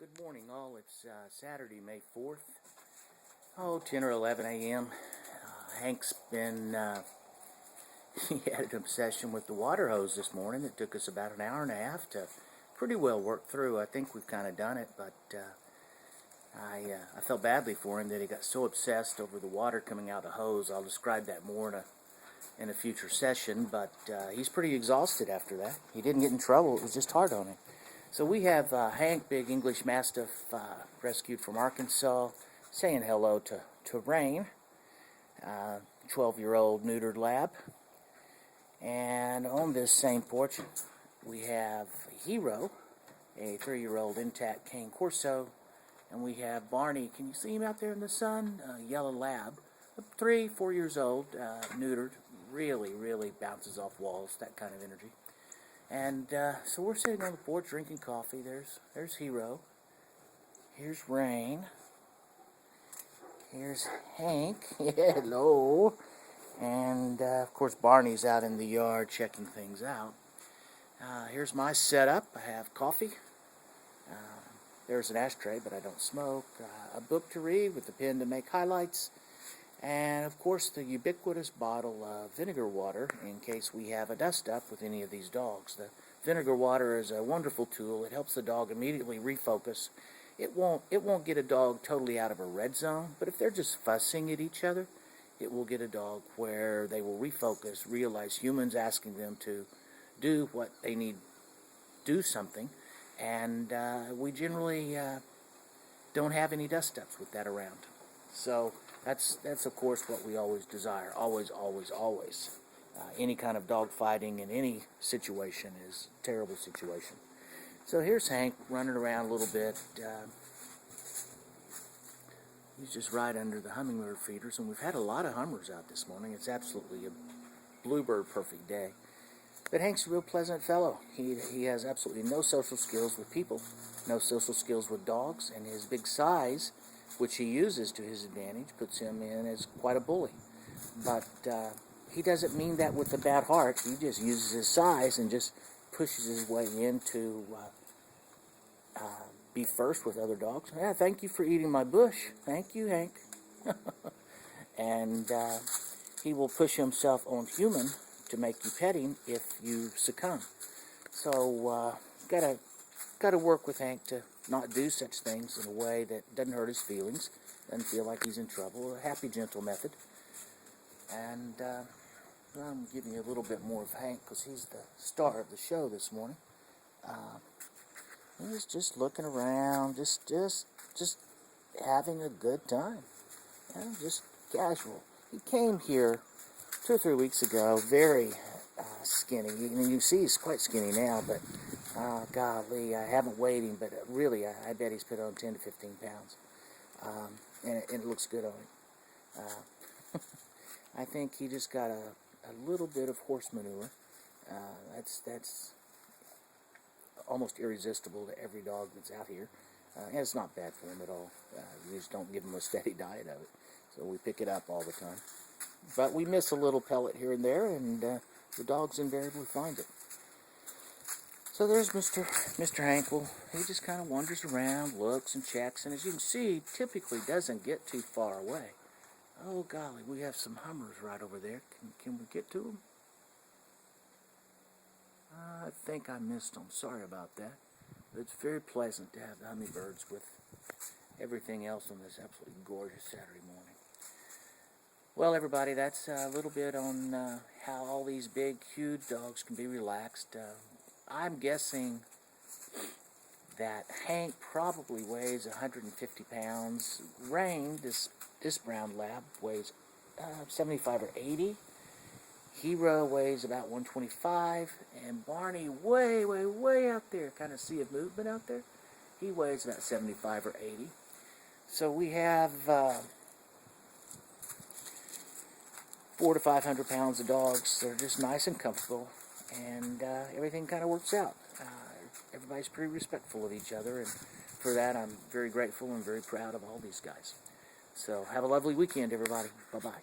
Well, good morning, all. It's Saturday, May 4th. 10 or 11 a.m. Hank's been, he had an obsession with the water hose this morning. It took us about an hour and a half to pretty well work through. I think we've kind of done it, but I felt badly for him that he got so obsessed over the water coming out of the hose. I'll describe that more in a future session, but he's pretty exhausted after that. He didn't get in trouble. It was just hard on him. So we have Hank, big English Mastiff, rescued from Arkansas, saying hello to Rain, 12-year-old neutered lab. And on this same porch, we have Hero, a 3-year-old intact cane corso. And we have Barney. Can you see him out there in the sun? Yellow lab, 3, 4 years old, neutered. Really bounces off walls, that kind of energy. And so we're sitting on the porch drinking coffee. There's Hero. Here's Rain. Here's Hank. Hello. And of course Barney's out in the yard checking things out. Here's my setup. I have coffee. There's an ashtray, but I don't smoke. A book to read with a pen to make highlights. And, of course, the ubiquitous bottle of vinegar water in case we have a dust-up with any of these dogs. The vinegar water is a wonderful tool. It helps the dog immediately refocus. It won't get a dog totally out of a red zone, but if they're just fussing at each other, it will get a dog where they will refocus, realize humans asking them to do what they need, do something, and we generally don't have any dust-ups with that around. So that's of course what we always desire. Always. Any kind of dog fighting in any situation is a terrible situation. So here's Hank running around a little bit. He's just right under the hummingbird feeders, and we've had a lot of hummers out this morning. It's absolutely a bluebird perfect day. But Hank's a real pleasant fellow. He has absolutely no social skills with people, no social skills with dogs, and his big size, which he uses to his advantage, puts him in as quite a bully. But he doesn't mean that with a bad heart. He just uses his size and just pushes his way in to be first with other dogs. Yeah, thank you for eating my bush. Thank you, Hank. And he will push himself on human to make you pet him if you succumb. So gotta work with Hank to not do such things in a way that doesn't hurt his feelings, doesn't feel like he's in trouble. A happy, gentle method. And I'm giving you a little bit more of Hank because he's the star of the show this morning. He's just looking around, just having a good time. Just casual. He came here 2 or 3 weeks ago, very skinny. You see he's quite skinny now, but golly, I haven't weighed him, but really, I bet he's put on 10 to 15 pounds. And it looks good on him. I think he just got a little bit of horse manure. That's almost irresistible to every dog that's out here. And it's not bad for him at all. You just don't give him a steady diet of it. So we pick it up all the time. But we miss a little pellet here and there, and the dogs invariably find it. So there's Mr. Hank. Well, he just kind of wanders around, looks and checks, and as you can see, typically doesn't get too far away. Oh golly, we have some hummers right over there. Can we get to them? I think I missed them. Sorry about that. But it's very pleasant to have the hummingbirds with everything else on this absolutely gorgeous Saturday morning. Well, everybody, that's a little bit on how all these big, huge dogs can be relaxed. I'm guessing that Hank probably weighs 150 pounds. Rain, this brown lab, weighs 75 or 80. Hero weighs about 125. And Barney, way out there, kind of sea of movement out there, he weighs about 75 or 80. So we have 400 to 500 pounds of dogs. They're just nice and comfortable, and everything kind of works out. Everybody's pretty respectful of each other, and for that I'm very grateful and very proud of all these guys. So have a lovely weekend, everybody. Bye-bye.